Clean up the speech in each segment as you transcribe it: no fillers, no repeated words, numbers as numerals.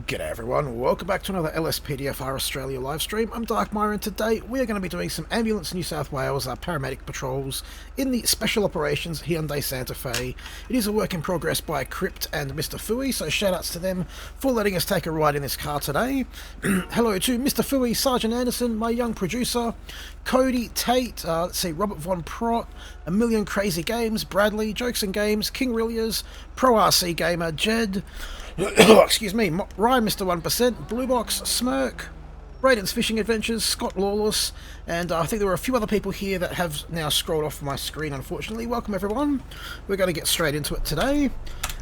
G'day everyone, welcome back to another LSPDFR Australia livestream. I'm Darkmyre and today we are going to be doing some Ambulance New South Wales paramedic patrols in the Special Operations Hyundai Santa Fe. It is a work in progress by Crypt and Mr. Fooey, so shout outs to them for letting us take a ride in this car today. Hello to Mr. Fooey, Sergeant Anderson, my young producer, Cody, Tate, let's see, Robert Von Prott, A Million Crazy Games, Bradley, Jokes and Games, King Rilliers, Pro RC Gamer, Jed, excuse me, Ryan Mr. 1%, Blue Box, Smirk, Braden's Fishing Adventures, Scott Lawless, and I think there were a few other people here that have now scrolled off my screen, unfortunately. Welcome everyone. We're going to get straight into it today.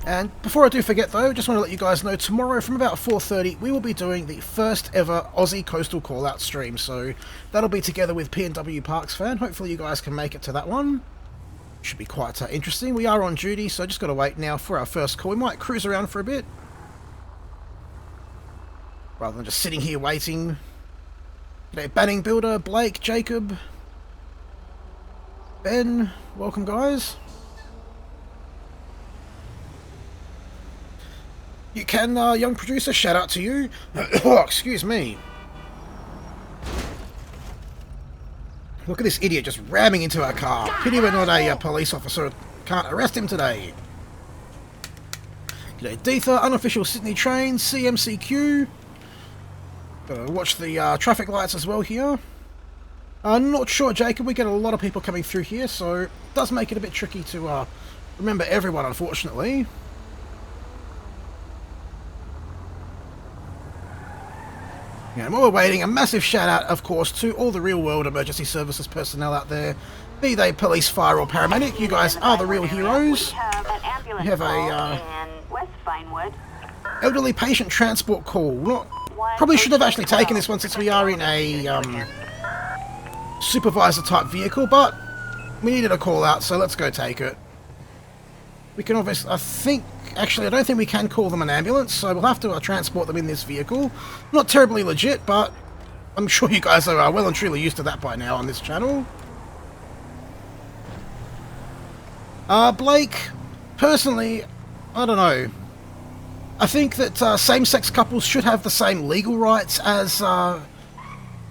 And before I do forget though, just want to let you guys know tomorrow from about 4:30 we will be doing the first ever Aussie Coastal Call-Out stream. So that'll be together with P&W Parks Fan. Hopefully you guys can make it to that one. Should be quite interesting. We are on duty, so just got to wait now for our first call. We might cruise around for a bit, rather than just sitting here waiting. G'day Banning Builder, Blake, Jacob, Ben, welcome guys. You can, young producer, shout out to you. Oh, excuse me. Look at this idiot just ramming into our car. Pity we're not a police officer. Can't arrest him today. G'day Deetha, unofficial Sydney train, CMCQ. Watch the traffic lights as well here. Not sure, Jacob. We get a lot of people coming through here, so it does make it a bit tricky to remember everyone, unfortunately. Yeah, and while we're waiting, a massive shout out, of course, to all the real-world emergency services personnel out there, be they police, fire, or paramedic. You guys are the real heroes. We have a elderly patient transport call. Probably should have actually taken this one since we are in a supervisor-type vehicle, but we needed a call-out, so let's go take it. We can obviously, I don't think we can call them an ambulance, so we'll have to transport them in this vehicle. Not terribly legit, but I'm sure you guys are well and truly used to that by now on this channel. Blake, personally, I don't know. I think that same-sex couples should have the same legal rights as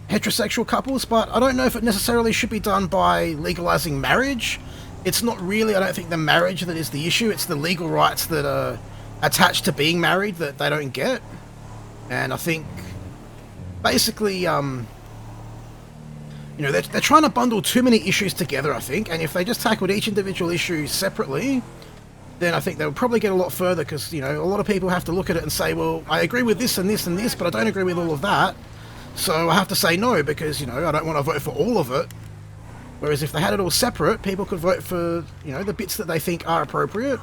heterosexual couples, but I don't know if it necessarily should be done by legalizing marriage. It's not really, I don't think, the marriage that is the issue. It's the legal rights that are attached to being married that they don't get. And I think, basically, you know, they're trying to bundle too many issues together, I think. And if they just tackled each individual issue separately, then I think they would probably get a lot further, because, you know, a lot of people have to look at it and say, well, I agree with this and this and this, but I don't agree with all of that. So I have to say no, because, you know, I don't want to vote for all of it. Whereas if they had it all separate, people could vote for, you know, the bits that they think are appropriate.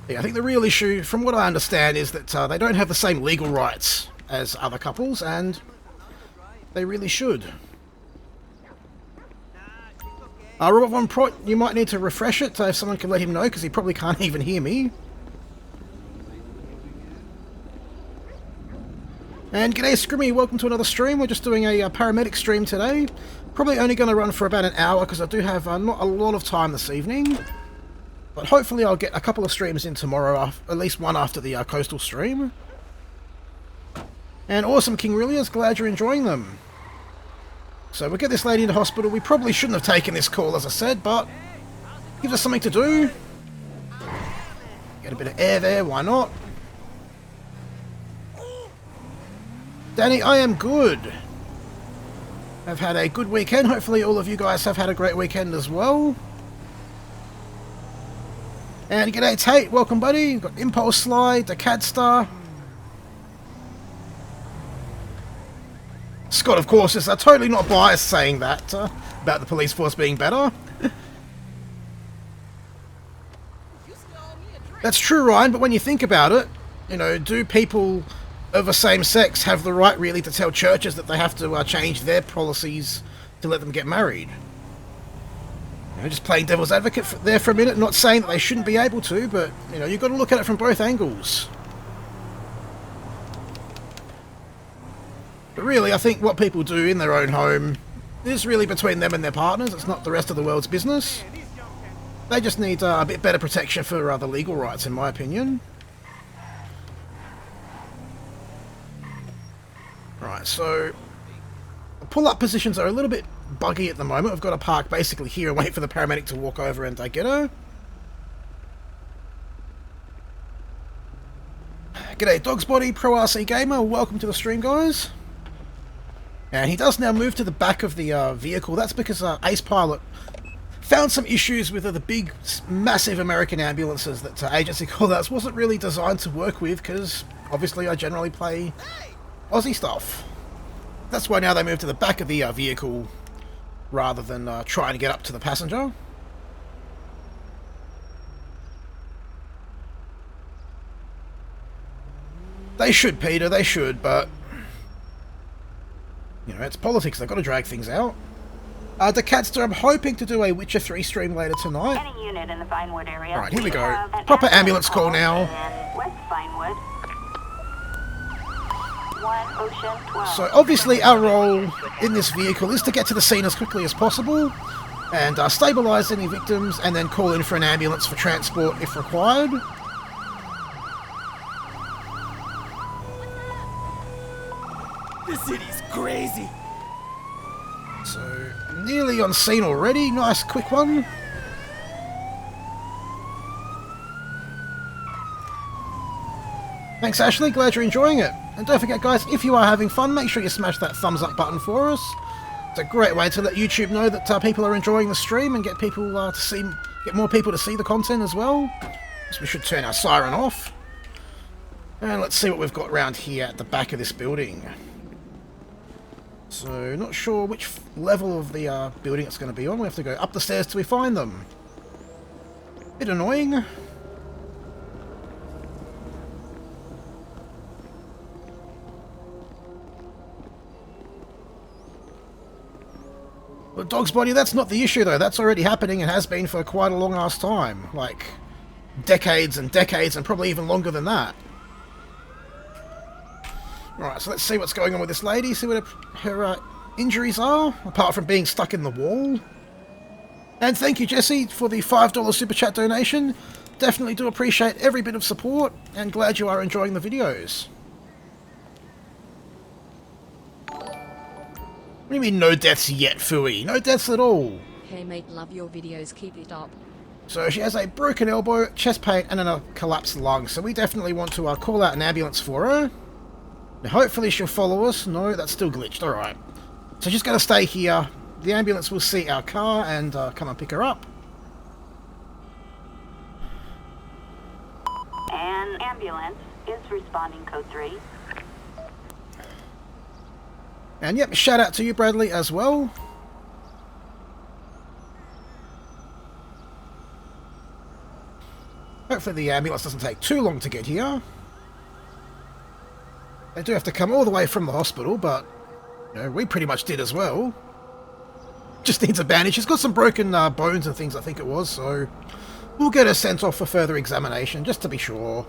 Yeah, I think the real issue, from what I understand, is that they don't have the same legal rights as other couples, and they really should. Robert Von Prott, you might need to refresh it if someone can let him know, because he probably can't even hear me. And g'day Scrimmy, welcome to another stream. We're just doing a paramedic stream today. Probably only going to run for about an hour, because I do have not a lot of time this evening. But hopefully I'll get a couple of streams in tomorrow, at least one after the coastal stream. And awesome, King Rilliers, glad you're enjoying them. So we'll get this lady into hospital. We probably shouldn't have taken this call, as I said, but gives us something to do. Get a bit of air there, why not? Danny, I am good. I've had a good weekend. Hopefully all of you guys have had a great weekend as well. And g'day Tate, welcome buddy. We've got Impulse Slide, the Cadstar. Scott, of course, is totally not biased saying that about the police force being better. That's true, Ryan, but when you think about it, you know, do people of the same sex have the right really to tell churches that they have to change their policies to let them get married? You know, just playing devil's advocate there for a minute, not saying that they shouldn't be able to, but, you know, you've got to look at it from both angles. But really, I think what people do in their own home is really between them and their partners. It's not the rest of the world's business. They just need a bit better protection for the legal rights, in my opinion. Right, so the pull-up positions are a little bit buggy at the moment. We've got to park basically here and wait for the paramedic to walk over and Ghetto. G'day Dog's Body, Pro RC Gamer, welcome to the stream guys. And he does now move to the back of the vehicle. That's because Ace Pilot found some issues with the big, massive American ambulances that agency callouts wasn't really designed to work with, because obviously I generally play Aussie stuff. That's why now they move to the back of the vehicle rather than trying to get up to the passenger. They should, Peter, they should, but you know, it's politics, they've got to drag things out. The Catster, I'm hoping to do a Witcher 3 stream later tonight. Any unit in the Vinewood area. Alright, here we go. Proper ambulance call now. West Vinewood. 1 Ocean 12. So obviously our role in this vehicle is to get to the scene as quickly as possible and stabilise any victims and then call in for an ambulance for transport if required. This city's crazy. So, nearly on scene already. Nice quick one. Thanks Ashley, glad you're enjoying it. And don't forget guys, if you are having fun, make sure you smash that thumbs up button for us. It's a great way to let YouTube know that people are enjoying the stream and get people get more people to see the content as well. So we should turn our siren off. And let's see what we've got around here at the back of this building. So, not sure which level of the building it's going to be on. We have to go up the stairs till we find them. Bit annoying. Well, Dog's Body, that's not the issue though. That's already happening and has been for quite a long ass time. Like, decades and decades and probably even longer than that. Right, so let's see what's going on with this lady, see what her injuries are, apart from being stuck in the wall. And thank you, Jesse, for the $5 Super Chat donation. Definitely do appreciate every bit of support, and glad you are enjoying the videos. What do you mean no deaths yet, Fooey? No deaths at all. Hey mate, love your videos, keep it up. So she has a broken elbow, chest pain, and a collapsed lung, so we definitely want to call out an ambulance for her. Now, hopefully she'll follow us. No, that's still glitched. Alright. So she's going to stay here. The ambulance will see our car and come and pick her up. An ambulance is responding code 3. And yep, shout out to you, Bradley, as well. Hopefully the ambulance doesn't take too long to get here. They do have to come all the way from the hospital, but you know, we pretty much did as well. Just needs a bandage. She's got some broken bones and things, I think it was, so we'll get her sent off for further examination, just to be sure.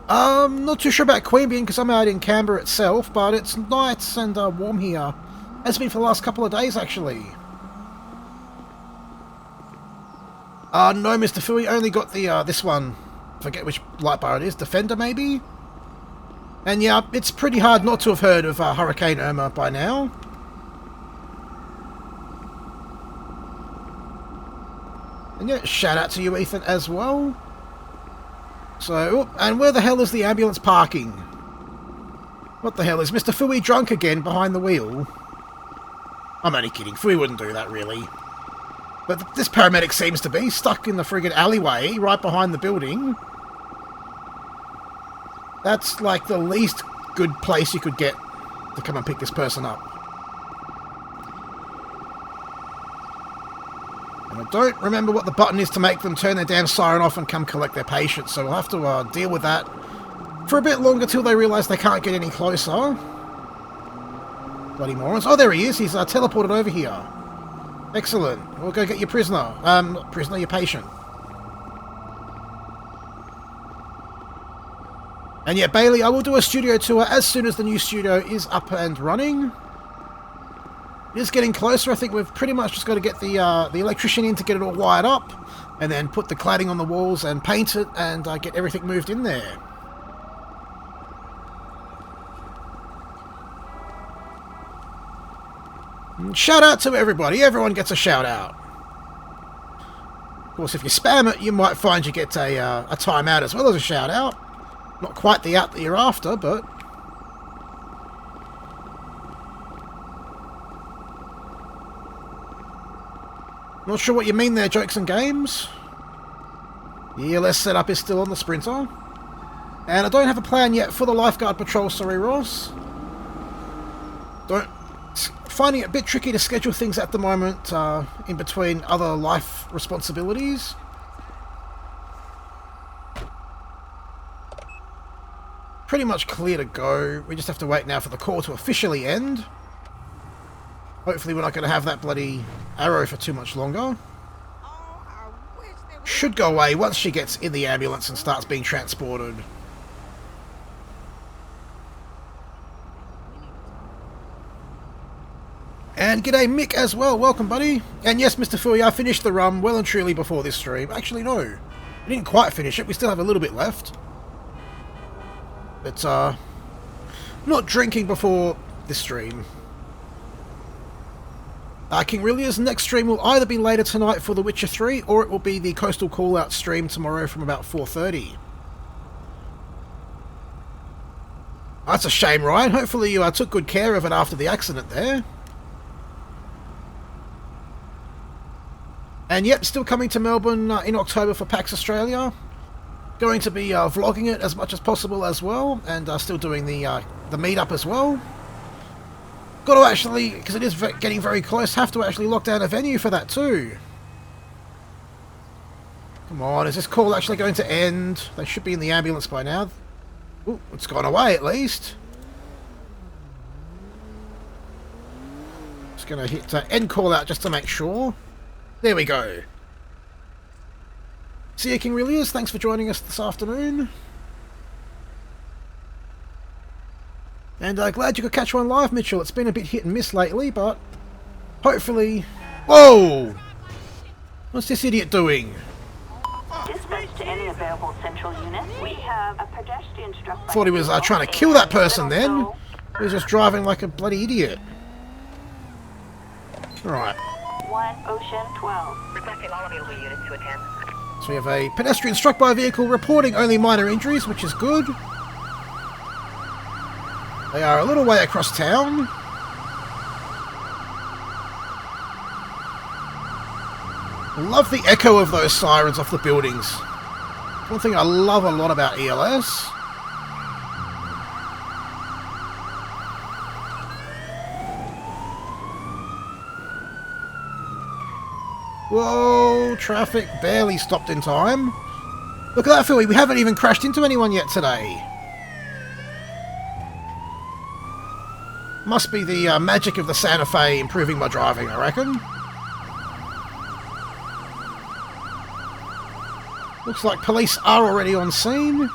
Not too sure about Queanbeyan because I'm out in Canberra itself, but it's nice and warm here. Has been for the last couple of days, actually. No, Mr. Fooey, only got the, this one. I forget which light bar it is. Defender, maybe? And yeah, it's pretty hard not to have heard of Hurricane Irma by now. And yeah, shout out to you, Ethan, as well. So, and where the hell is the ambulance parking? What the hell, is Mr. Fooey drunk again behind the wheel? I'm only kidding, Fooey wouldn't do that, really. But this paramedic seems to be stuck in the friggin' alleyway right behind the building. That's like the least good place you could get to come and pick this person up. And I don't remember what the button is to make them turn their damn siren off and come collect their patient, so we'll have to deal with that for a bit longer till they realise they can't get any closer. Bloody morons. Oh, there he is. He's teleported over here. Excellent. We'll go get your prisoner. Not prisoner, your patient. And yeah, Bailey, I will do a studio tour as soon as the new studio is up and running. It is getting closer. I think we've pretty much just got to get the electrician in to get it all wired up. and then put the cladding on the walls and paint it and get everything moved in there. And shout out to everybody. Everyone gets a shout out. Of course, if you spam it, you might find you get a timeout as well as a shout out. Not quite the out that you're after, but... Not sure what you mean there, Jokes and Games. The ELS setup is still on the Sprinter. And I don't have a plan yet for the Lifeguard Patrol, sorry Ross. Finding it a bit tricky to schedule things at the moment, in between other life responsibilities. Pretty much clear to go. We just have to wait now for the call to officially end. Hopefully we're not going to have that bloody arrow for too much longer. Should go away once she gets in the ambulance and starts being transported. And g'day Mick as well, welcome buddy. And yes, Mr. Fui, I finished the rum well and truly before this stream. Actually no, we didn't quite finish it, we still have a little bit left. But not drinking before this stream. King Rillia's next stream will either be later tonight for The Witcher 3, or it will be the Coastal Callout stream tomorrow from about 4:30. That's a shame, Ryan. Hopefully you took good care of it after the accident there. And yep, still coming to Melbourne in October for PAX Australia. Going to be vlogging it as much as possible as well, and still doing the meetup as well. Got to actually, because it is getting very close, have to actually lock down a venue for that too. Come on, is this call actually going to end? They should be in the ambulance by now. Ooh, it's gone away at least. Just going to hit end call out just to make sure. There we go. See you, King Rillias. Thanks for joining us this afternoon. And glad you could catch one live, Mitchell. It's been a bit hit and miss lately, but hopefully... Whoa! What's this idiot doing? Dispatch to any available central unit. We have a pedestrian struck by... Thought he was trying to kill that person then. He was just driving like a bloody idiot. Right. 1 Ocean 12. Requesting all available units to attend. So we have a pedestrian struck by a vehicle reporting only minor injuries, which is good. They are a little way across town. I love the echo of those sirens off the buildings. One thing I love a lot about ELS. Whoa, traffic barely stopped in time. Look at that, Philly. We haven't even crashed into anyone yet today. Must be the magic of the Santa Fe improving my driving, I reckon. Looks like police are already on scene.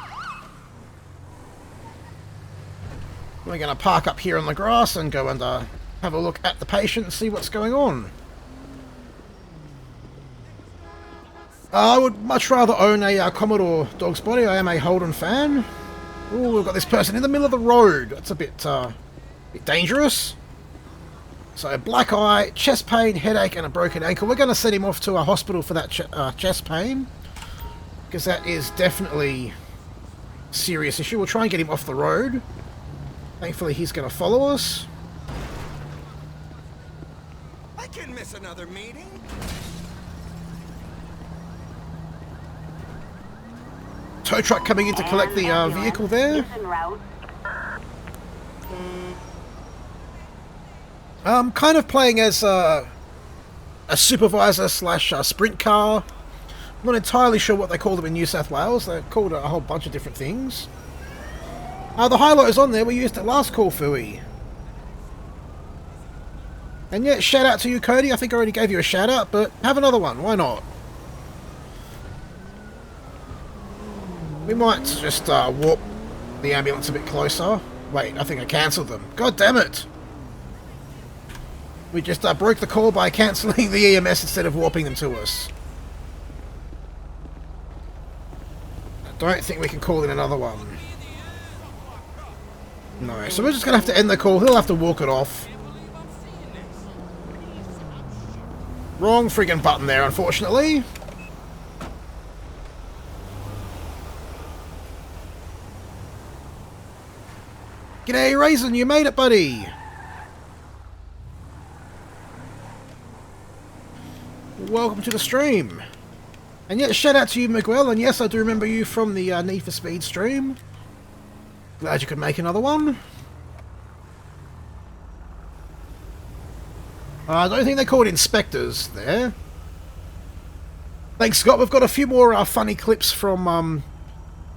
We're going to park up here on the grass and go and have a look at the patient and see what's going on. I would much rather own a Commodore Dog's Body. I am a Holden fan. Ooh, we've got this person in the middle of the road. That's a bit dangerous. So, black eye, chest pain, headache, and a broken ankle. We're going to send him off to a hospital for that chest pain, because that is definitely a serious issue. We'll try and get him off the road. Thankfully, he's going to follow us. I can miss another meeting. Tow truck coming in to collect the vehicle there. I'm kind of playing as a supervisor slash sprint car. I'm not entirely sure what they call them in New South Wales. They're called a whole bunch of different things. The high-lows on there, we used it last call, Fooey. And yeah, shout out to you, Cody. I think I already gave you a shout out, but have another one. Why not? We might just warp the ambulance a bit closer. Wait, I think I cancelled them. God damn it! We just broke the call by cancelling the EMS instead of warping them to us. don't think we can call in another one. No, so we're just going to have to end the call. He'll have to walk it off. Wrong friggin' button there, unfortunately. G'day, Raisin, you made it, buddy. Welcome to the stream. And yeah, shout out to you, Miguel, and yes, I do remember you from the Need for Speed stream. Glad you could make another one. I don't think they called inspectors there. Thanks, Scott. We've got a few more funny clips from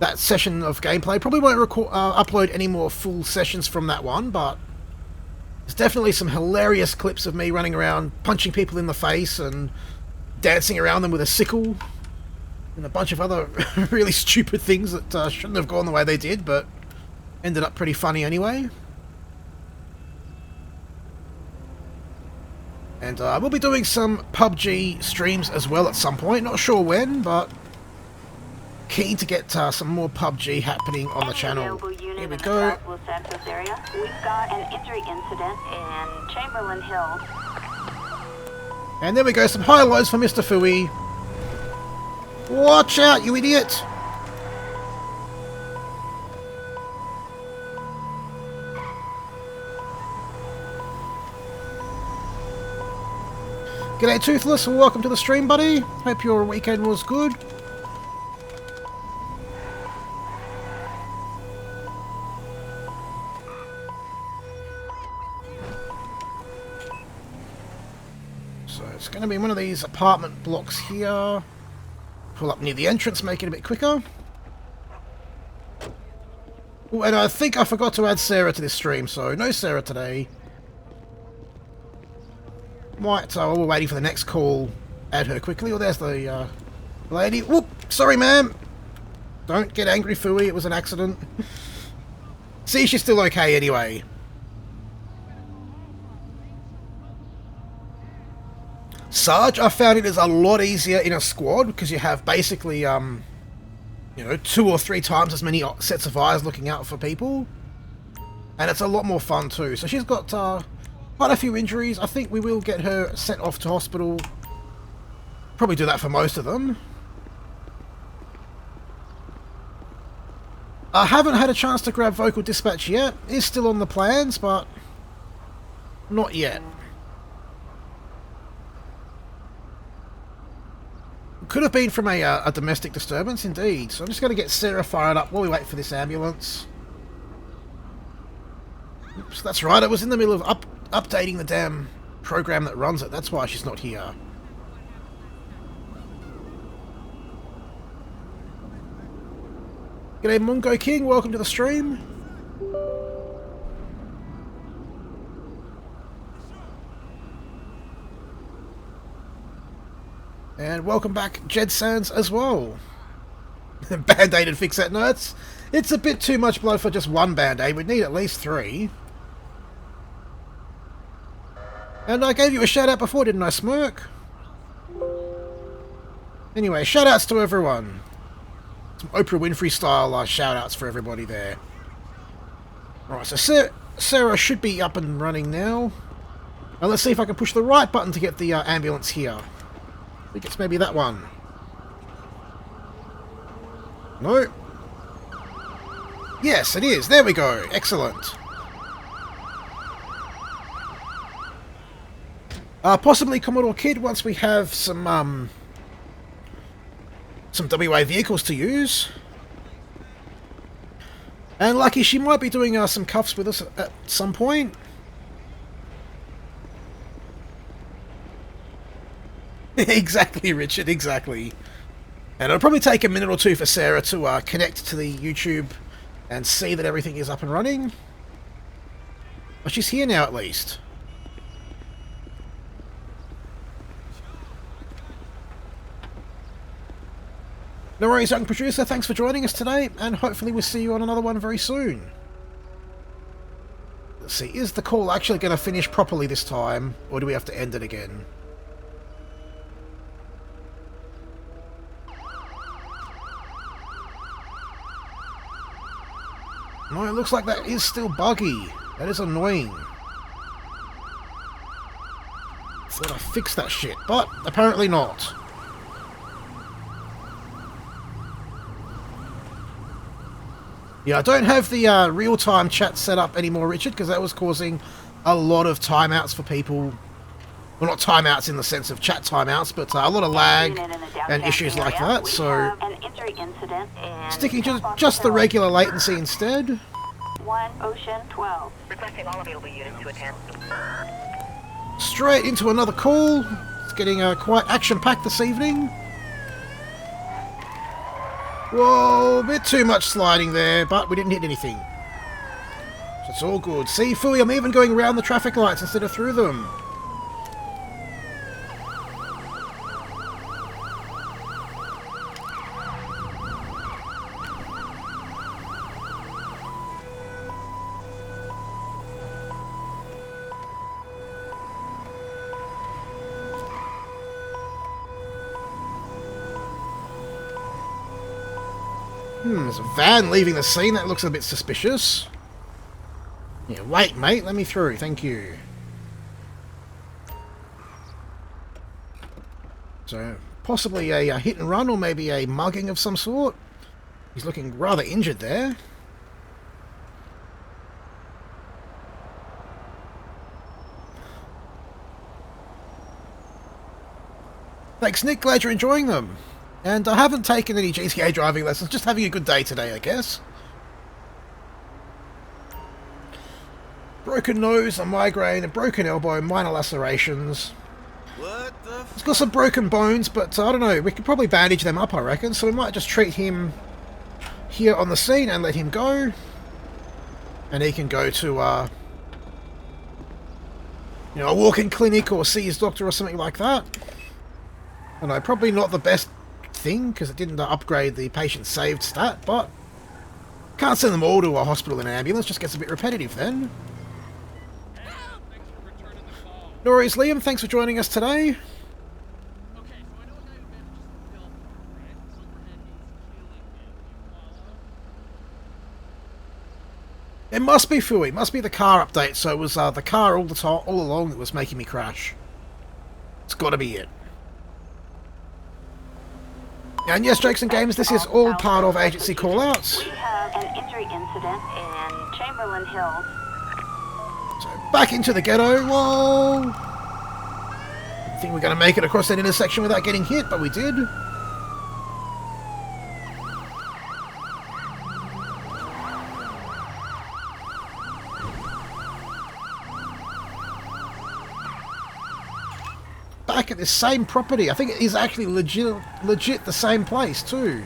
that session of gameplay. Probably won't upload any more full sessions from that one, but there's definitely some hilarious clips of me running around, punching people in the face and dancing around them with a sickle, and a bunch of other really stupid things that shouldn't have gone the way they did, but ended up pretty funny anyway. And we'll be doing some PUBG streams as well at some point. Not sure when, but keen to get some more PUBG happening on the channel. Here we go. Los Santos area. We've got an injury incident in Chamberlain Hills. And there we go, some high-lows for Mr. Fooey. Watch out, you idiot! G'day Toothless, and welcome to the stream, buddy. Hope your weekend was good. So it's going to be one of these apartment blocks here. Pull up near the entrance, make it a bit quicker. Oh, and I think I forgot to add Sarah to this stream, so no Sarah today. Might, while we're waiting for the next call, add her quickly. Oh, there's the lady. Whoop! Sorry, ma'am. Don't get angry, Fooey. It was an accident. See, she's still okay anyway. Sarge, I found it is a lot easier in a squad because you have basically, you know, 2 or 3 times as many sets of eyes looking out for people. And it's a lot more fun too. So she's got quite a few injuries. I think we will get her sent off to hospital. Probably do that for most of them. I haven't had a chance to grab Vocal Dispatch yet. It's still on the plans, but not yet. Could have been from a domestic disturbance, indeed. So I'm just going to get Sarah fired up while we wait for this ambulance. Oops, that's right. I was in the middle of updating the damn program that runs it. That's why she's not here. G'day Mungo King, welcome to the stream. And welcome back Jed Sands as well. Band-Aid and fix that. No, it's a bit too much blood for just one Band-Aid. We'd need at least 3. And I gave you a shout-out before, didn't I, Smirk? Anyway, shout-outs to everyone. Some Oprah Winfrey style shout-outs for everybody there. Alright, so Sarah should be up and running now. Now let's see if I can push the right button to get the ambulance here. I think it's maybe that one. No. Yes, it is. There we go. Excellent. Possibly Commodore Kid once we have some WA vehicles to use. And Lucky, she might be doing some cuffs with us at some point. Exactly, Richard, exactly. And it'll probably take a minute or 2 for Sarah to connect to the YouTube and see that everything is up and running. But she's here now, at least. No worries, young producer. Thanks for joining us today, and hopefully we'll see you on another one very soon. Let's see, is the call actually going to finish properly this time, or do we have to end it again? No, it looks like that is still buggy. That is annoying. Thought I fixed that shit, but apparently not. Yeah, I don't have the real-time chat set up anymore, Richard, because that was causing a lot of timeouts for people. Well, not timeouts in the sense of chat timeouts, but a lot of lag and issues like that, so sticking to just the regular latency instead. 1 Ocean 12. Requesting all available units to attend. Straight into another call. It's getting quite action-packed this evening. Whoa, a bit too much sliding there, but we didn't hit anything. So it's all good. See, Fooey, I'm even going around the traffic lights instead of through them. There's a van leaving the scene. That looks a bit suspicious. Yeah, wait, mate. Let me through. Thank you. So, possibly a hit and run or maybe a mugging of some sort. He's looking rather injured there. Thanks, Nick. Glad you're enjoying them. And I haven't taken any GTA driving lessons, just having a good day today, I guess. Broken nose, a migraine, a broken elbow, minor lacerations. What the He's got some broken bones, but I don't know, we could probably bandage them up, I reckon, so we might just treat him here on the scene and let him go. And he can go to, you know, a walk-in clinic or see his doctor or something like that. I know, probably not the best thing because it didn't upgrade the patient saved stat, but can't send them all to a hospital in an ambulance, just gets a bit repetitive then. No worries, Liam, thanks for joining us today. It must be Fooey, must be the car update, so it was the car all the time, all along that was making me crash. It's got to be it. And yes, Jakes and Games, this is all part of agency callouts. We have an injury incident in Chamberlain Hills. So back into the ghetto. Whoa! I think we're going to make it across that intersection without getting hit, but we did. Back at this same property. I think it is actually legit the same place too.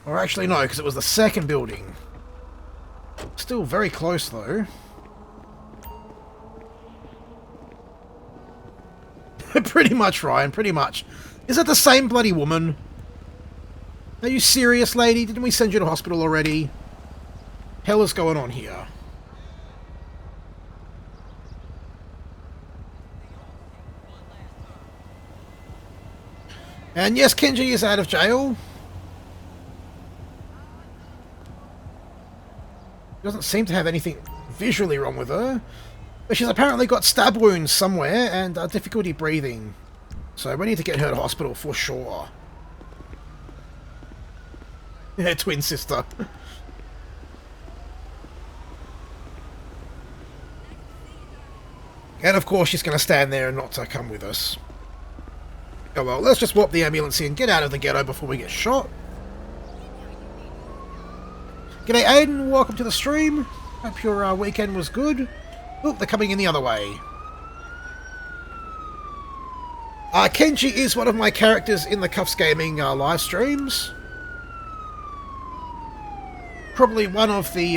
Or actually no, because it was the second building. Still very close though. Pretty much, Ryan, pretty much. Is that the same bloody woman? Are you serious, lady? Didn't we send you to hospital already? Hell is going on here? And yes, Kenji is out of jail. Doesn't seem to have anything visually wrong with her. But she's apparently got stab wounds somewhere and difficulty breathing. So we need to get her to hospital for sure. Her twin sister. And of course she's going to stand there and not come with us. Oh well, let's just warp the ambulance in, get out of the ghetto before we get shot. G'day Aiden, welcome to the stream. Hope your weekend was good. Oh, they're coming in the other way. Kenji is one of my characters in the Cuffs Gaming live streams. Probably one of the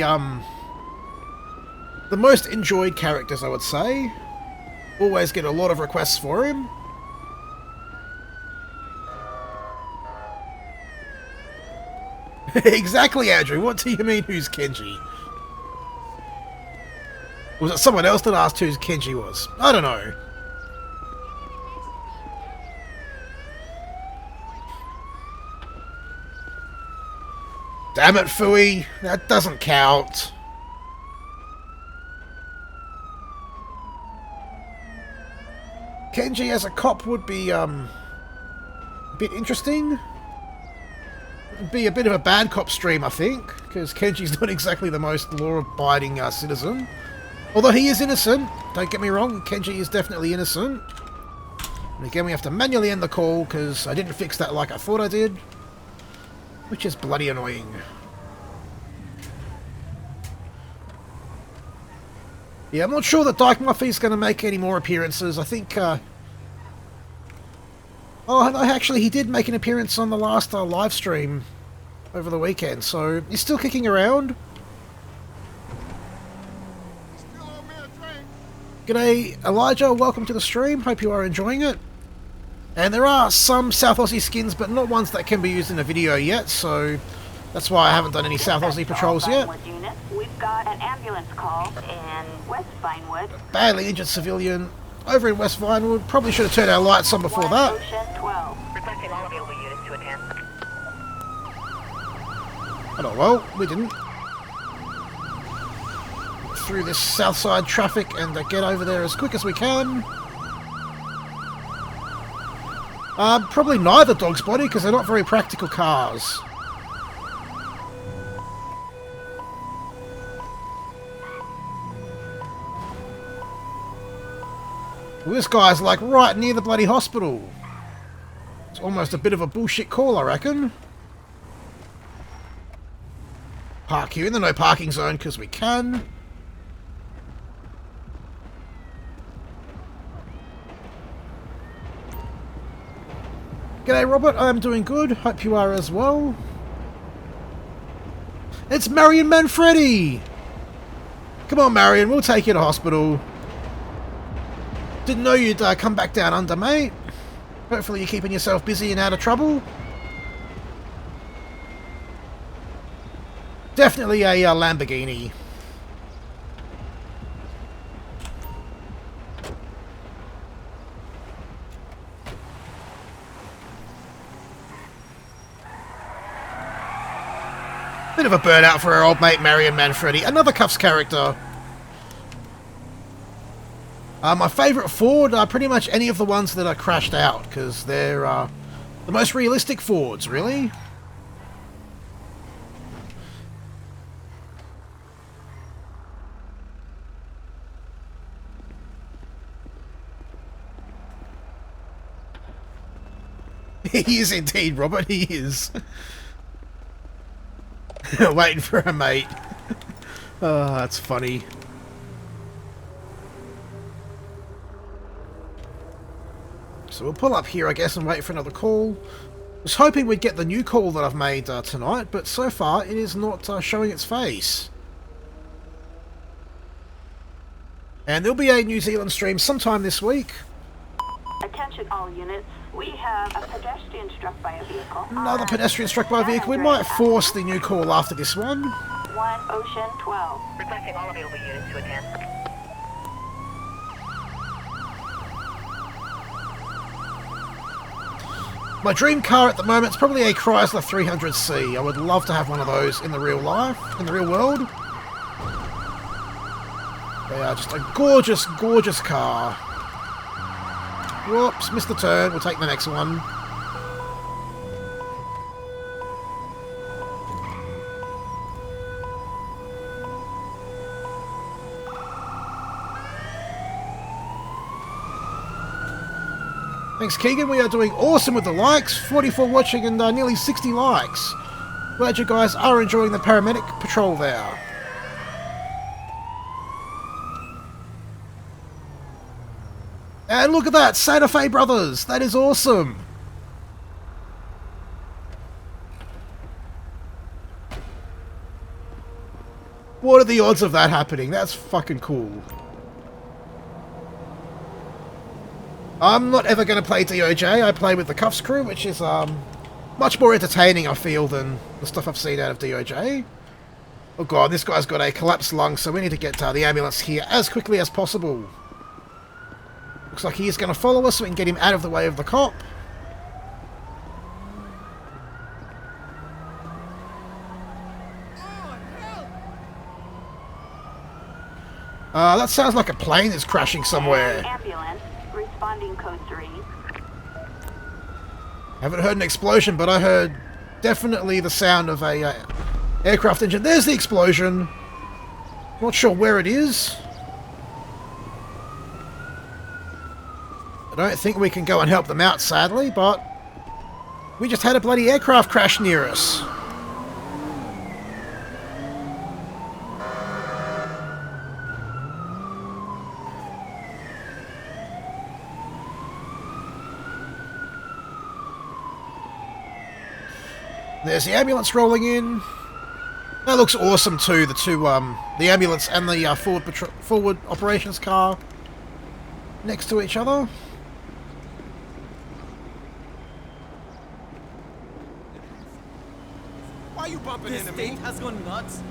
most enjoyed characters, I would say. Always get a lot of requests for him. Exactly, Andrew. What do you mean, who's Kenji? Was it someone else that asked who Kenji was? I don't know. Damn it, Fooey! That doesn't count. Kenji as a cop would be, a bit interesting. It'd be a bit of a bad cop stream, I think, because Kenji's not exactly the most law-abiding citizen. Although he is innocent, don't get me wrong, Kenji is definitely innocent. And again, we have to manually end the call, because I didn't fix that like I thought I did. Which is bloody annoying. Yeah, I'm not sure that Darkmyre is going to make any more appearances. I think, oh, no, actually, he did make an appearance on the last live stream over the weekend, so he's still kicking around. G'day, Elijah. Welcome to the stream. Hope you are enjoying it. And there are some South Aussie skins, but not ones that can be used in a video yet, so that's why I haven't done any South Aussie patrols yet. We've got an ambulance call in West Vinewood. Badly injured civilian over in West Vinewood. Probably should have turned our lights on before that. Ocean 12. Requesting all available units to attend. Oh well, we didn't. Through this south side traffic and get over there as quick as we can. Probably neither Dog's Body, because they're not very practical cars. Well, this guy's like right near the bloody hospital. It's almost a bit of a bullshit call, I reckon. Park here in the no parking zone because we can. G'day Robert, I'm doing good. Hope you are as well. It's Marion Manfredi! Come on Marion, we'll take you to hospital. Didn't know you'd come back down under, mate. Hopefully you're keeping yourself busy and out of trouble. Definitely a Lamborghini. Bit of a burnout for our old mate Marion Manfredi. Another Cuffs character. My favourite Ford are pretty much any of the ones that are crashed out, because they're the most realistic Fords, really. He is indeed, Robert, he is. Waiting for a mate. Oh, that's funny. So we'll pull up here, I guess, and wait for another call. I was hoping we'd get the new call that I've made tonight, but so far it is not showing its face. And there'll be a New Zealand stream sometime this week. Attention all units. We have a pedestrian struck by a vehicle. Another pedestrian struck by a vehicle. We might force the new call after this one. 1 Ocean 12. Requesting all available units to attend. My dream car at the moment is probably a Chrysler 300C. I would love to have one of those in the real life, in the real world. They are just a gorgeous, gorgeous car. Whoops, missed the turn. We'll take the next one. Thanks, Keegan. We are doing awesome with the likes. 44 watching and nearly 60 likes. Glad you guys are enjoying the Paramedic patrol there. And look at that, Santa Fe Brothers. That is awesome. What are the odds of that happening? That's fucking cool. I'm not ever going to play DOJ. I play with the Cuffs crew, which is much more entertaining, I feel, than the stuff I've seen out of DOJ. Oh god, this guy's got a collapsed lung, so we need to get the ambulance here as quickly as possible. Looks like he is going to follow us so we can get him out of the way of the cop. That sounds like a plane is crashing somewhere. Ambulance, responding code 3. Haven't heard an explosion, but I heard definitely the sound of a aircraft engine. There's the explosion. Not sure where it is. I don't think we can go and help them out, sadly, but we just had a bloody aircraft crash near us. There's the ambulance rolling in. That looks awesome too. The ambulance and the forward operations car next to each other. Why are you bumping into me? Has gone nuts.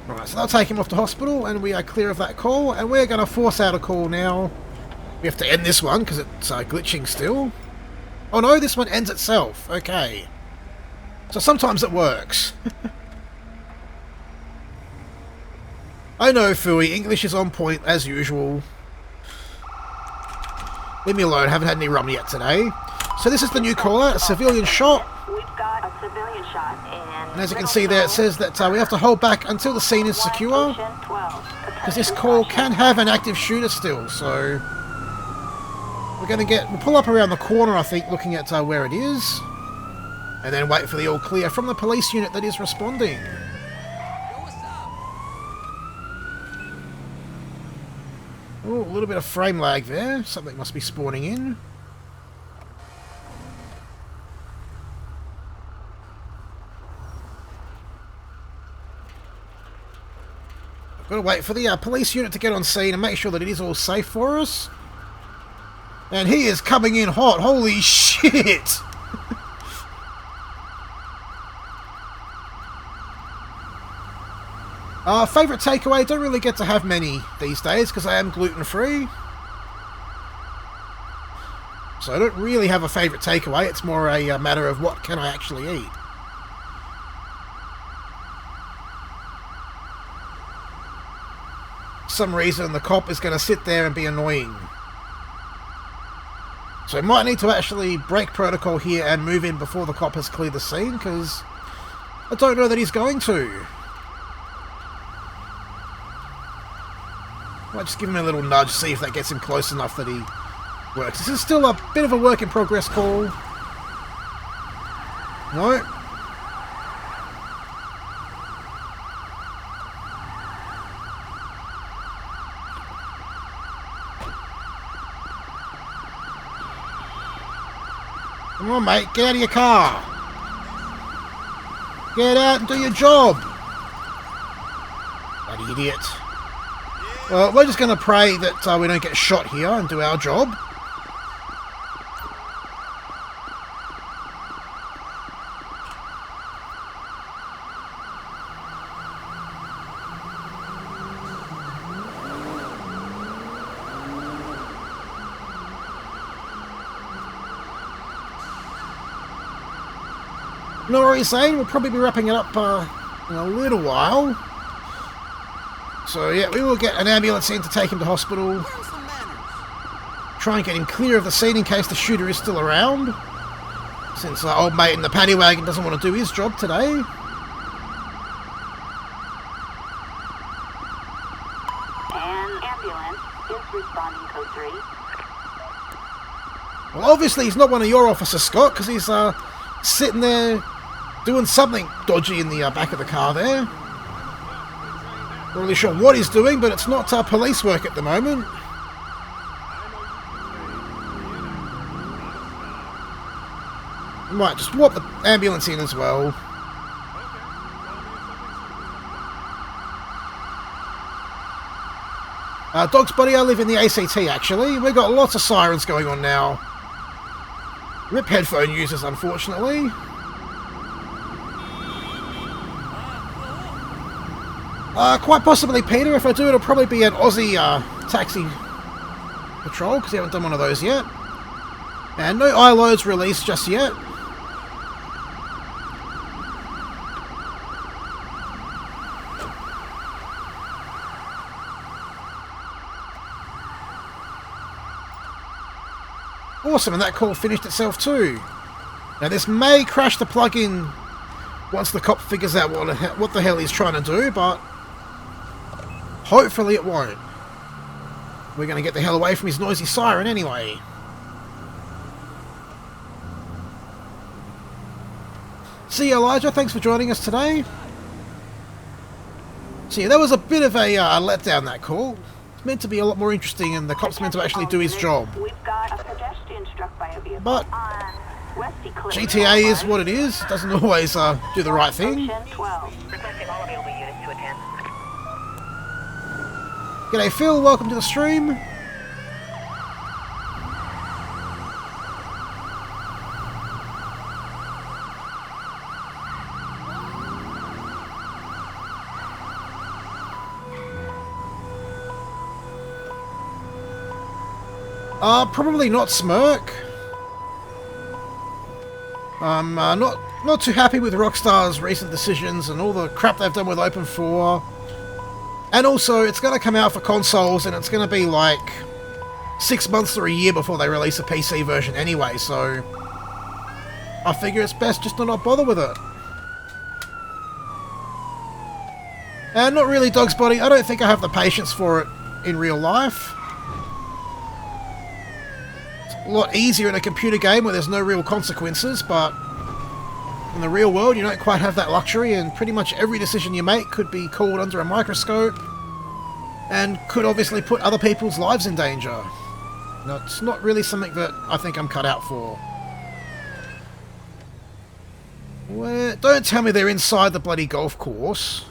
Right, so they'll take him off to hospital, and we are clear of that call. And we're going to force out a call now. We have to end this one because it's glitching still. Oh no, this one ends itself. Okay. So sometimes it works. I know, Fooey. English is on point as usual. Leave me alone. Haven't had any rum yet today. So this is the new caller. A civilian shot. We've got a civilian shot. And as you can see there, it says that we have to hold back until the scene is secure. Because this call can have an active shooter still. So we're going to we'll pull up around the corner, I think, looking at where it is. And then wait for the all clear from the police unit that is responding. Oh, a little bit of frame lag there. Something must be spawning in. I've got to wait for the police unit to get on scene and make sure that it is all safe for us. And he is coming in hot. Holy shit! Favourite takeaway, don't really get to have many these days because I am gluten-free. So I don't really have a favourite takeaway, it's more a matter of what can I actually eat. For some reason the cop is going to sit there and be annoying. So I might need to actually break protocol here and move in before the cop has cleared the scene because I don't know that he's going to. Might just give him a little nudge, see if that gets him close enough that he works. This is still a bit of a work in progress call. No. Come on, mate, get out of your car. Get out and do your job. Bloody idiot. Well, we're just going to pray that we don't get shot here and do our job. You know what he's saying? We'll probably be wrapping it up in a little while. So yeah, we will get an ambulance in to take him to hospital. Try and get him clear of the scene in case the shooter is still around. Since old mate in the paddy wagon doesn't want to do his job today. And ambulance is responding code 3. Well, obviously he's not one of your officers, Scott, because he's sitting there doing something dodgy in the back of the car there. Not really sure what he's doing, but it's not police work at the moment. We might just warp the ambulance in as well. Dog's Body, I live in the ACT actually. We've got lots of sirens going on now. RIP headphone users, unfortunately. Quite possibly, Peter. If I do, it'll probably be an Aussie taxi patrol, because we haven't done one of those yet. And no ILOs released just yet. Awesome, and that call finished itself too. Now this may crash the plug-in once the cop figures out what the hell he's trying to do, but hopefully it won't. We're going to get the hell away from his noisy siren anyway. See you, Elijah. Thanks for joining us today. See, that was a bit of a letdown, that call. It's meant to be a lot more interesting, and the cop's meant to actually do his job. We've got a pedestrian struck by a vehicle But on Westy Cliff. GTA is what it is. It doesn't always do the right thing. Ocean 12. Requesting all available units to attend. G'day, Phil. Welcome to the stream. Probably not Smirk. I'm not too happy with Rockstar's recent decisions and all the crap they've done with Open 4. And also, it's going to come out for consoles, and it's going to be like 6 months or a year before they release a PC version anyway, so I figure it's best just to not bother with it. And not really Dog's Body. I don't think I have the patience for it in real life. A lot easier in a computer game where there's no real consequences, but in the real world you don't quite have that luxury, and pretty much every decision you make could be called under a microscope and could obviously put other people's lives in danger. No, it's not really something that I think I'm cut out for. Don't tell me they're inside the bloody golf course.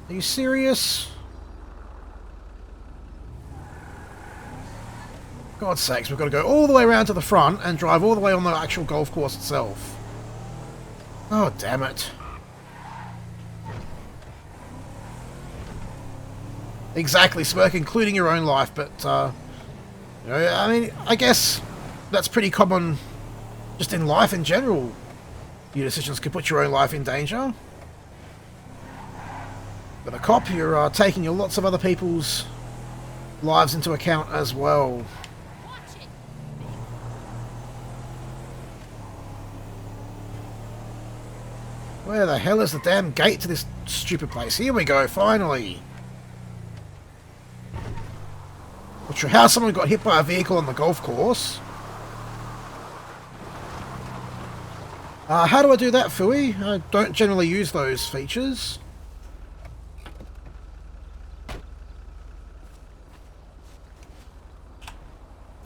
Are you serious? God's sakes, we've got to go all the way around to the front and drive all the way on the actual golf course itself. Oh, damn it. Exactly, Smirk, including your own life, but, you know, I mean, I guess that's pretty common just in life in general. Your decisions can put your own life in danger. But a cop, you're taking lots of other people's lives into account as well. Where the hell is the damn gate to this stupid place? Here we go, finally. Not sure how someone got hit by a vehicle on the golf course. How do I do that, Fooey? I don't generally use those features.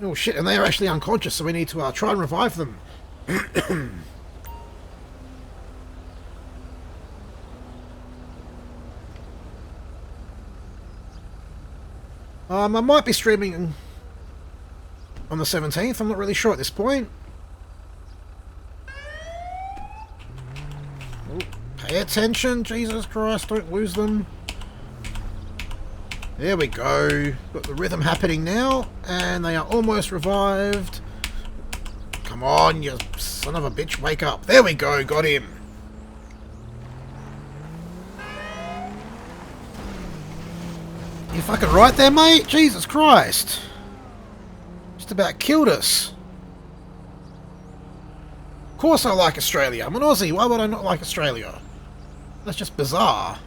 Oh shit, and they are actually unconscious, so we need to try and revive them. I might be streaming on the 17th, I'm not really sure at this point. Oh, pay attention, Jesus Christ, don't lose them. There we go. Got the rhythm happening now, and they are almost revived. Come on, you son of a bitch, wake up. There we go, got him. You fucking right there, mate? Jesus Christ. Just about killed us. Of course I like Australia. I'm an Aussie. Why would I not like Australia? That's just bizarre.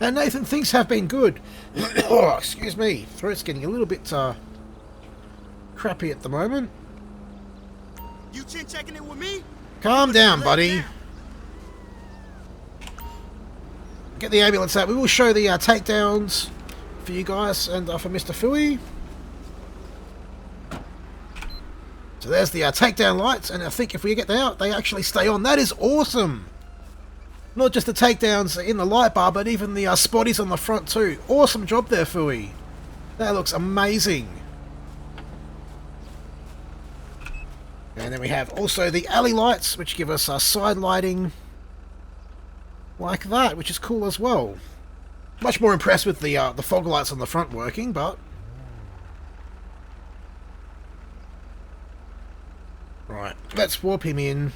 And Nathan, things have been good. Oh, excuse me. Throat's getting a little bit crappy at the moment. You chin checking it with me? Calm down, buddy. Get the ambulance out. We will show the takedowns for you guys and for Mr. Fooey. So there's the takedown lights, and I think if we get them out, they actually stay on. That is awesome! Not just the takedowns in the light bar, but even the spotties on the front too. Awesome job there, Fooey. That looks amazing. And then we have also the alley lights, which give us side lighting like that, which is cool as well. Much more impressed with the fog lights on the front working, but right, let's warp him in.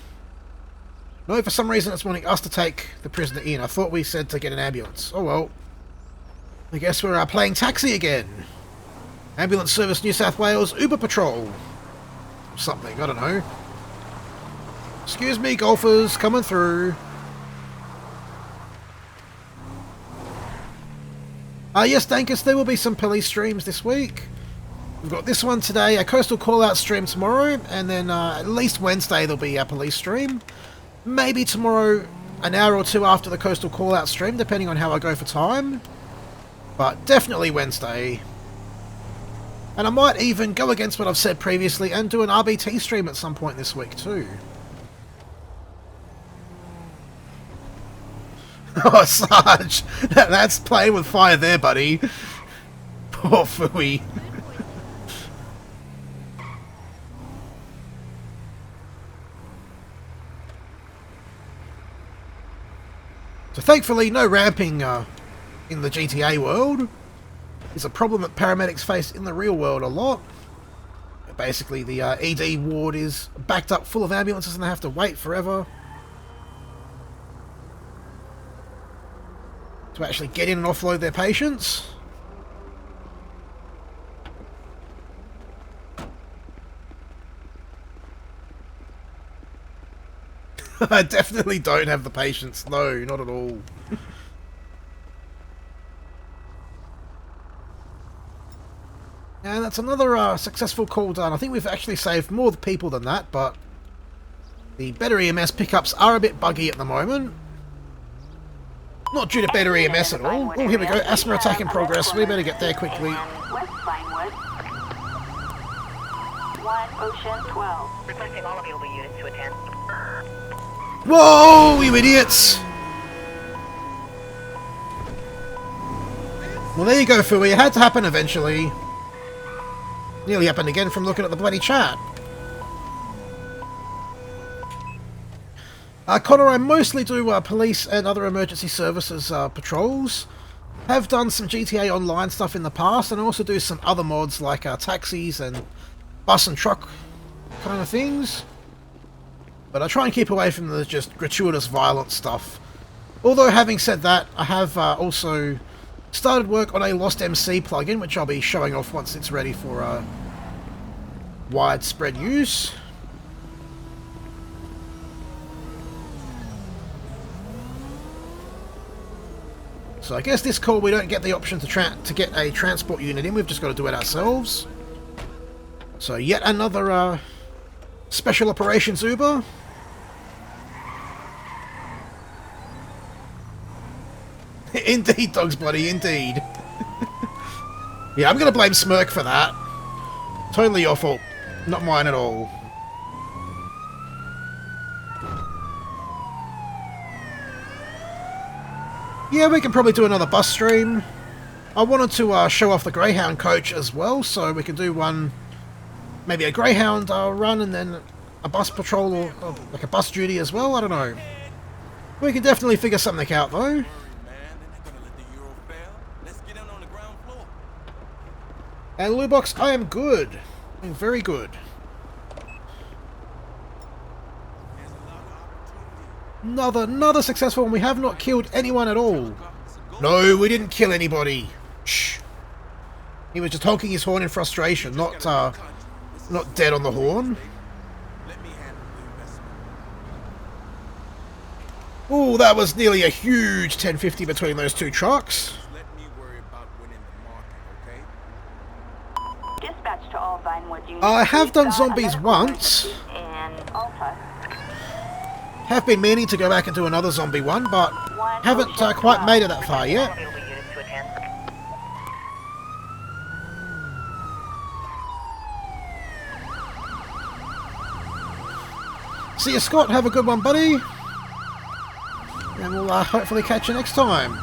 No, for some reason it's wanting us to take the prisoner in. I thought we said to get an ambulance. Oh well. I guess we're playing taxi again. Ambulance Service New South Wales Uber Patrol. Something, I don't know. Excuse me, golfers, coming through. Yes, Dankus, there will be some police streams this week. We've got this one today, a coastal call-out stream tomorrow, and then at least Wednesday there'll be a police stream. Maybe tomorrow, an hour or two after the coastal call-out stream, depending on how I go for time. But definitely Wednesday. And I might even go against what I've said previously and do an RBT stream at some point this week too. Oh, Sarge! That's playing with fire there, buddy. Poor Fooey. So thankfully, no ramping in the GTA world. It's a problem that paramedics face in the real world a lot. Basically, the ED ward is backed up full of ambulances and they have to wait forever to actually get in and offload their patients. I definitely don't have the patience. No, not at all. And that's another successful call done. I think we've actually saved more people than that, but the better EMS pickups are a bit buggy at the moment. Not due to better EMS at all. Oh, here we go. Asthma attack in progress. We better get there quickly. West Vinewood. 1 Ocean 12. Requesting all available units to attend. Whoa, you idiots! Well, there you go, Fooey. It had to happen eventually. Nearly happened again from looking at the bloody chat. Connor, I mostly do police and other emergency services patrols. Have done some GTA Online stuff in the past, and I also do some other mods like taxis and bus and truck kind of things. But I try and keep away from the just gratuitous violent stuff. Although, having said that, I have also started work on a Lost MC plugin, which I'll be showing off once it's ready for widespread use. So I guess this call we don't get the option to get a transport unit in, we've just got to do it ourselves. So yet another special operations Uber. Indeed, Dogs Buddy, indeed. Yeah, I'm going to blame Smirk for that. Totally your fault. Not mine at all. Yeah, we can probably do another bus stream. I wanted to show off the Greyhound coach as well, so we can do one, maybe a Greyhound run and then a bus patrol or like a bus duty as well, I don't know. We can definitely figure something out though. And Lubox, I am good. I'm very good. Another successful one. We have not killed anyone at all. No, we didn't kill anybody. Shh. He was just honking his horn in frustration, not dead on the horn. Oh, that was nearly a huge 1050 between those two trucks. Dispatch to all Vinewood units. I have done zombies once. And Alta. Have been meaning to go back and do another zombie one, but haven't quite made it that far yet. Available units to attend. See you, Scott. Have a good one, buddy. And we'll hopefully catch you next time.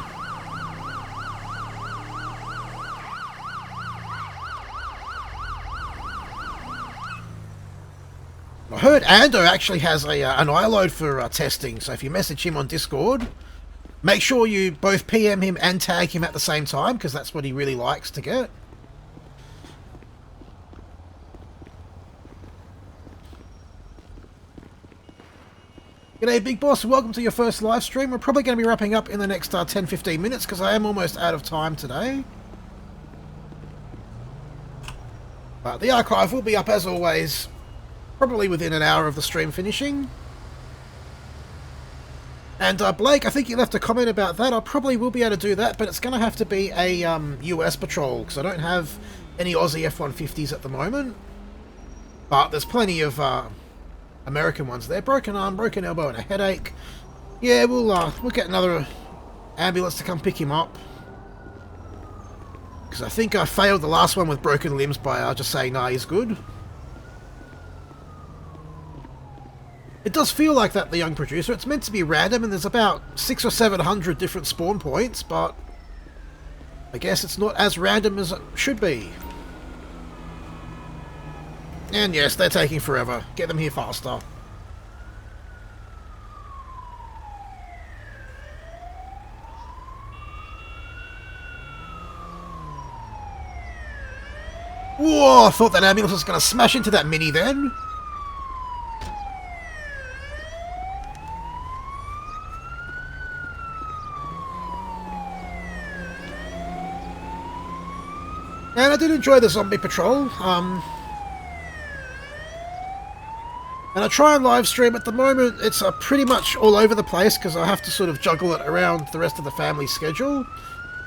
I heard Ando actually has an iLoad for testing, so if you message him on Discord, make sure you both PM him and tag him at the same time, because that's what he really likes to get. G'day Big Boss, welcome to your first live stream. We're probably going to be wrapping up in the next 10-15 minutes because I am almost out of time today. But the archive will be up as always, probably within an hour of the stream finishing. And Blake, I think you left a comment about that. I probably will be able to do that, but it's going to have to be a US patrol because I don't have any Aussie F-150s at the moment. But there's plenty of American ones there. Broken arm, broken elbow, and a headache. Yeah, we'll get another ambulance to come pick him up. Because I think I failed the last one with broken limbs by just saying, nah, he's good. It does feel like that, the young producer. It's meant to be random, and there's about 600 or 700 different spawn points, but I guess it's not as random as it should be. And yes, they're taking forever. Get them here faster. Whoa, I thought that ambulance was going to smash into that Mini then. And I did enjoy the zombie patrol. And I try and live stream. At the moment, it's pretty much all over the place because I have to sort of juggle it around the rest of the family's schedule.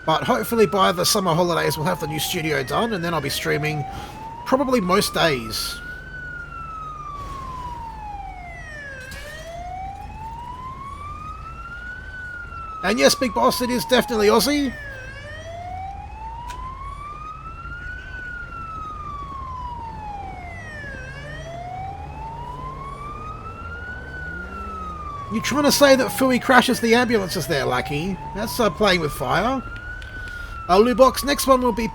But hopefully by the summer holidays we'll have the new studio done, and then I'll be streaming probably most days. And yes, Big Boss, it is definitely Aussie. You trying to say that Fui crashes the ambulances there, Lucky? That's playing with fire. Lubox, next one will be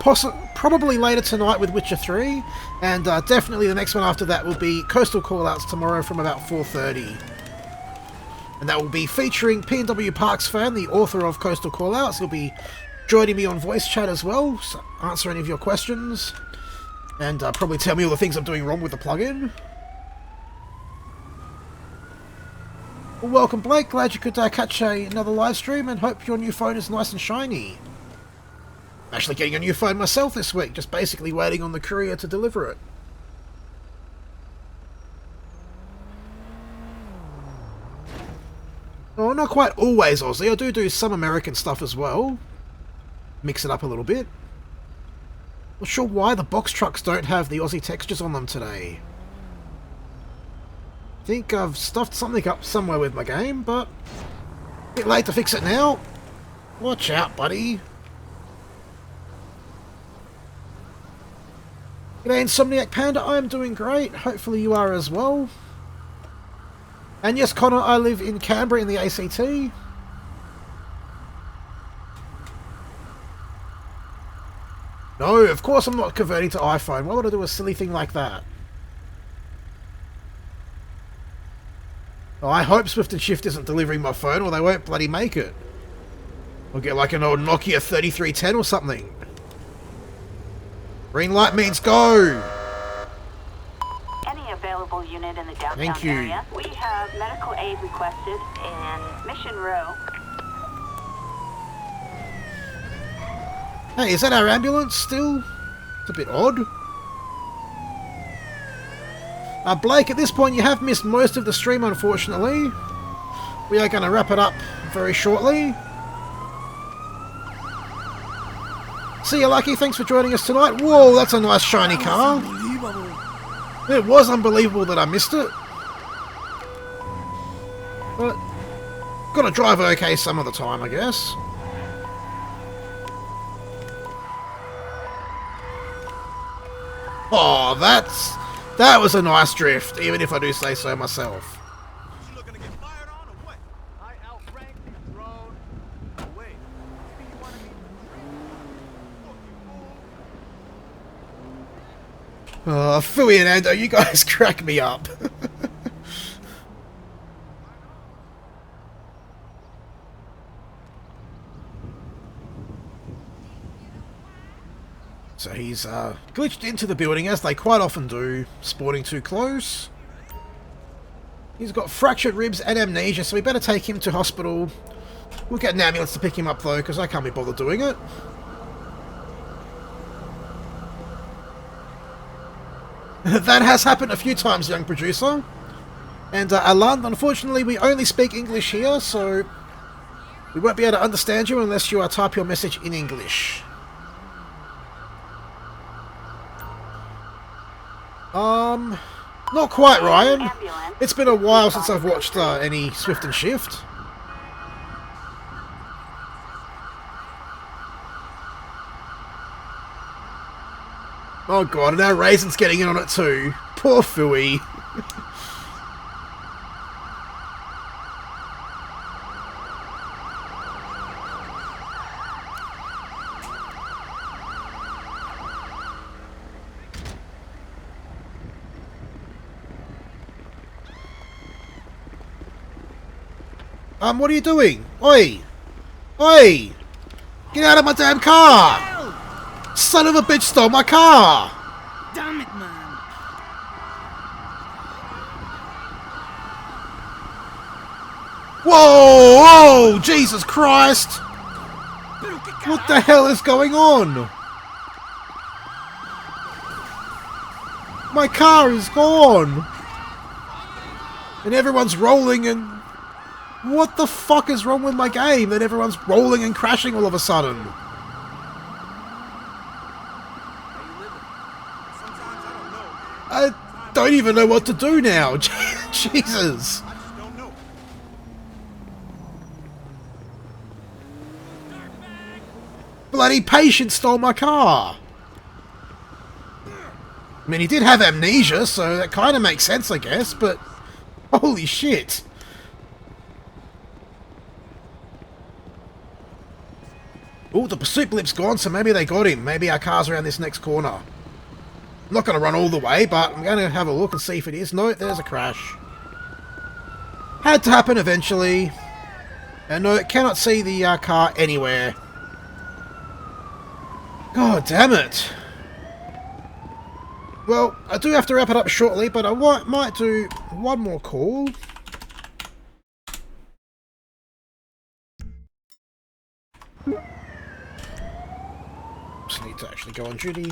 probably later tonight with Witcher 3, and definitely the next one after that will be Coastal Callouts tomorrow from about 4:30. And that will be featuring P&W Parks fan, the author of Coastal Callouts. He'll be joining me on voice chat as well, so answer any of your questions, and probably tell me all the things I'm doing wrong with the plugin. Well, welcome Blake, glad you could catch another live stream, and hope your new phone is nice and shiny. I'm actually getting a new phone myself this week, just basically waiting on the courier to deliver it. Oh, not quite always Aussie, I do some American stuff as well. Mix it up a little bit. Not sure why the box trucks don't have the Aussie textures on them today. I think I've stuffed something up somewhere with my game, but a bit late to fix it now. Watch out, buddy. G'day, Insomniac Panda. I'm doing great. Hopefully you are as well. And yes, Connor, I live in Canberra in the ACT. No, of course I'm not converting to iPhone. Why would I do a silly thing like that? Oh, I hope Swift and Shift isn't delivering my phone, or they won't bloody make it. I'll get like an old Nokia 3310 or something. Green light means go! Any available unit in the downtown Thank you. area. We have medical aid requested in Mission Row. Hey, is that our ambulance still? It's a bit odd. Blake, at this point you have missed most of the stream, unfortunately. We are going to wrap it up very shortly. See you, Lucky. Thanks for joining us tonight. Whoa, that's a nice shiny car. It was unbelievable that I missed it. But gotta drive okay some of the time, I guess. Oh, that was a nice drift, even if I do say so myself. You looking to get fired on or what? I outranked the drone. No way. Maybe you wanted me to fuck you, fool. Oh, Fui and Ando, you guys crack me up. So he's glitched into the building, as they quite often do, spawning too close. He's got fractured ribs and amnesia, so we better take him to hospital. We'll get an ambulance to pick him up though, because I can't be bothered doing it. That has happened a few times, young producer. And Alan, unfortunately we only speak English here, so we won't be able to understand you unless you type your message in English. Not quite, Ryan. It's been a while since I've watched any Swift and Shift. Oh god, and now Raisin's getting in on it too. Poor Fooey. What are you doing? Oi! Oi! Get out of my damn car! Son of a bitch stole my car! Damn it, man! Whoa! Whoa! Jesus Christ! What the hell is going on? My car is gone! And everyone's rolling and... What the fuck is wrong with my game that everyone's rolling and crashing all of a sudden? I don't even know what to do now. Jesus. Bloody patient stole my car. I mean, he did have amnesia, so that kind of makes sense, I guess, but... Holy shit. Oh, the pursuit blip's gone, so maybe they got him. Maybe our car's around this next corner. I'm not going to run all the way, but I'm going to have a look and see if it is. No, there's a crash. Had to happen eventually. And no, it cannot see the car anywhere. God damn it. Well, I do have to wrap it up shortly, but I might do one more call. Just need to actually go on duty.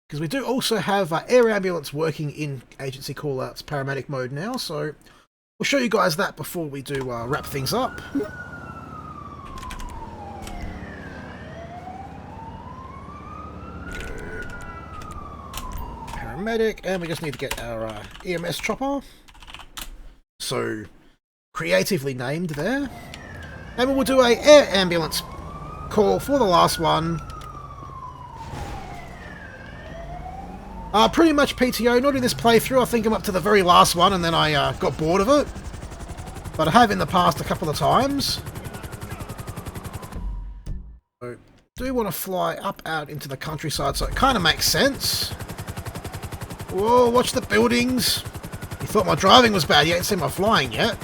Because we do also have air ambulance working in agency callouts paramedic mode now, so we'll show you guys that before we do wrap things up. Paramedic, and we just need to get our EMS chopper. So, creatively named there. And we will do a air ambulance call for the last one. Pretty much PTO, not in this playthrough. I think I'm up to the very last one and then I got bored of it. But I have in the past a couple of times. So, do want to fly up out into the countryside, so it kind of makes sense. Whoa, watch the buildings. You thought my driving was bad, you ain't seen my flying yet.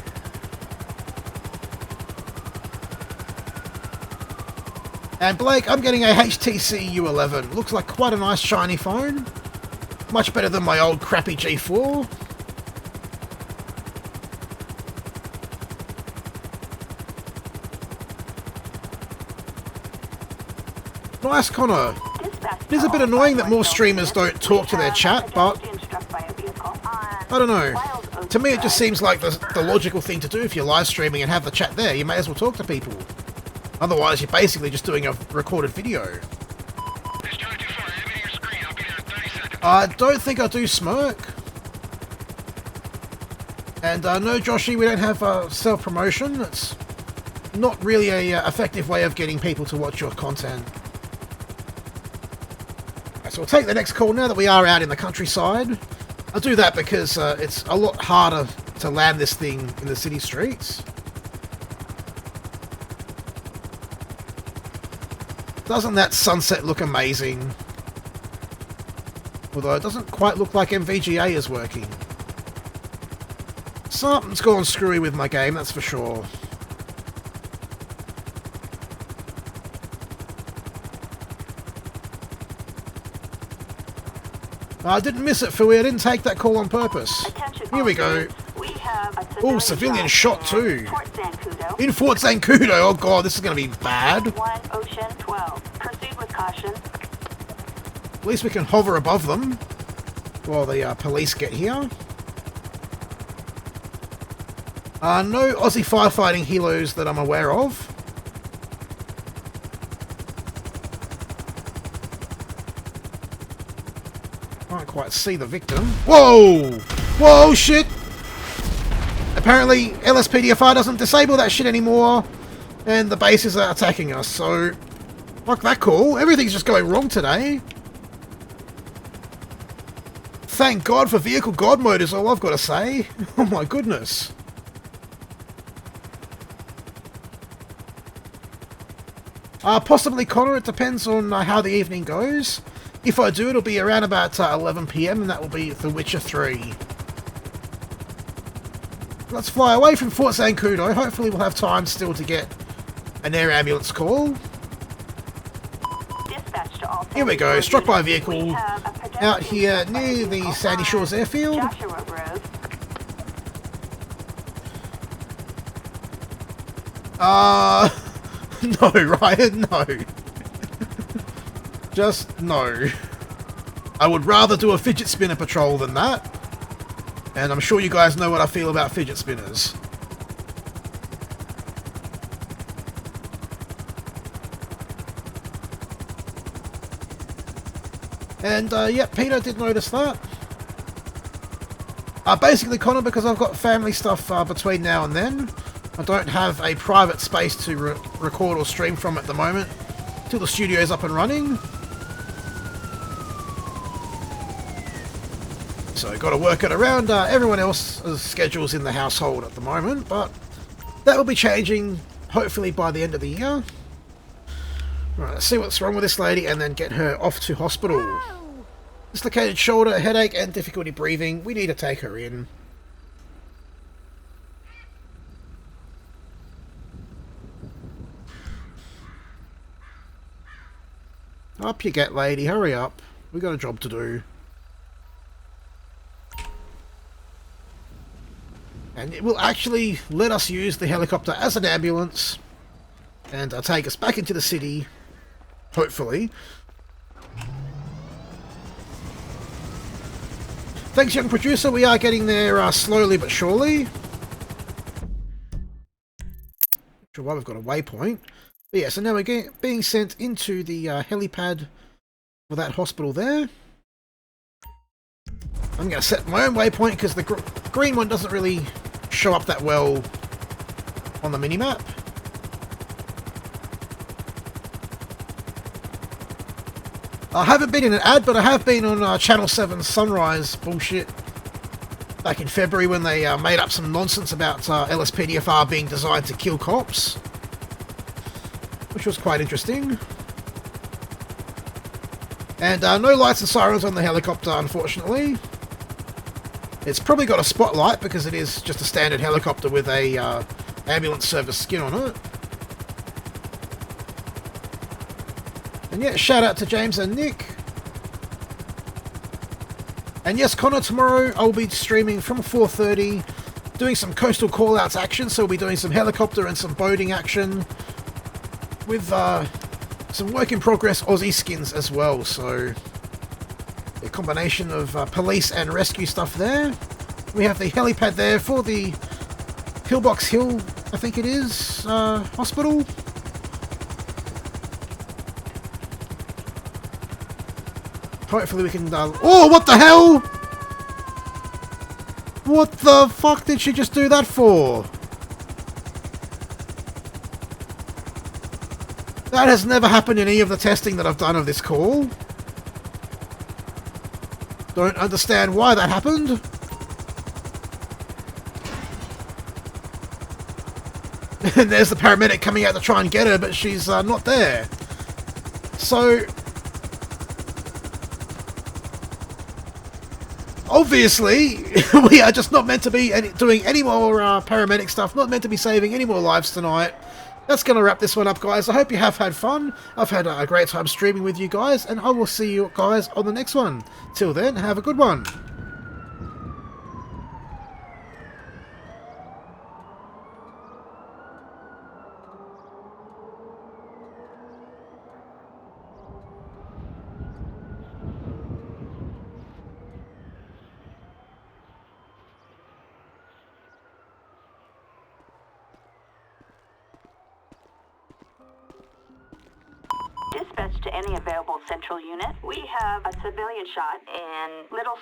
And Blake, I'm getting a HTC U11. Looks like quite a nice shiny phone. Much better than my old crappy G4. Nice, Connor. It is a bit annoying that more streamers don't talk to their chat, but I don't know. To me it just seems like the logical thing to do if you're live streaming and have the chat there. You may as well talk to people. Otherwise you're basically just doing a recorded video. I don't think I do smirk. And no, Joshy, we don't have self-promotion. It's not really a effective way of getting people to watch your content. Right, so we'll take the next call now that we are out in the countryside. I'll do that because it's a lot harder to land this thing in the city streets. Doesn't that sunset look amazing? Although it doesn't quite look like MVGA is working. Something's gone screwy with my game, that's for sure. I didn't miss it, Philly. I didn't take that call on purpose. Attention Here we all go. units. We have a Oh, civilian shot too. Fort Zancudo. In Fort Zancudo. Oh god, this is going to be bad. 1 Ocean 12. Proceed with caution. At least we can hover above them while the police get here. No Aussie firefighting helos that I'm aware of. Can't quite see the victim. Whoa! Whoa, shit! Apparently, LSPDFR doesn't disable that shit anymore, and the bases are attacking us, so... Fuck that call. Everything's just going wrong today. Thank God for Vehicle God mode is all I've got to say. Oh my goodness. Possibly Connor, it depends on how the evening goes. If I do, it'll be around about 11 PM, and that will be The Witcher 3. Let's fly away from Fort Zancudo. Hopefully we'll have time still to get an air ambulance call. Dispatch to all Here we go, struck by a vehicle We have a pedestrian out here near the vehicle Sandy on Shores airfield. Joshua Road. No, Ryan, no. Just no. I would rather do a fidget spinner patrol than that. And I'm sure you guys know what I feel about fidget spinners. And, yeah, Peter did notice that. Basically, Connor, because I've got family stuff between now and then, I don't have a private space to record or stream from at the moment, till the studio's up and running. So got to work it around everyone else's schedules in the household at the moment, but that will be changing hopefully by the end of the year. Right, let's see what's wrong with this lady and then get her off to hospital. Dislocated shoulder, headache and difficulty breathing. We need to take her in. Up you get, lady. Hurry up. We got a job to do. And it will actually let us use the helicopter as an ambulance and take us back into the city, hopefully. Thanks, young producer. We are getting there slowly but surely. Not sure why we've got a waypoint. But yeah, so now we're being sent into the helipad for that hospital there. I'm going to set my own waypoint because the green one doesn't really show up that well on the minimap. I haven't been in an ad, but I have been on Channel 7 Sunrise bullshit back in February when they made up some nonsense about LSPDFR being designed to kill cops, which was quite interesting. And no lights and sirens on the helicopter, unfortunately. It's probably got a spotlight because it is just a standard helicopter with a ambulance service skin on it. And yeah, shout out to James and Nick. And yes, Connor, tomorrow I'll be streaming from 4:30, doing some coastal call-outs action, so we'll be doing some helicopter and some boating action with some work-in-progress Aussie skins as well, so a combination of police and rescue stuff there. We have the helipad there for the Pillbox Hill, I think it is, hospital. Hopefully we can... oh, what the hell? What the fuck did she just do that for? That has never happened in any of the testing that I've done of this call. Don't understand why that happened. And there's the paramedic coming out to try and get her, but she's not there. So... obviously, we are just not meant to be doing any more paramedic stuff, not meant to be saving any more lives tonight. that's going to wrap this one up, guys. I hope you have had fun. I've had a great time streaming with you guys, and I will see you guys on the next one. Till then, have a good one. Dispatch to any available central unit. We have a civilian shot in Little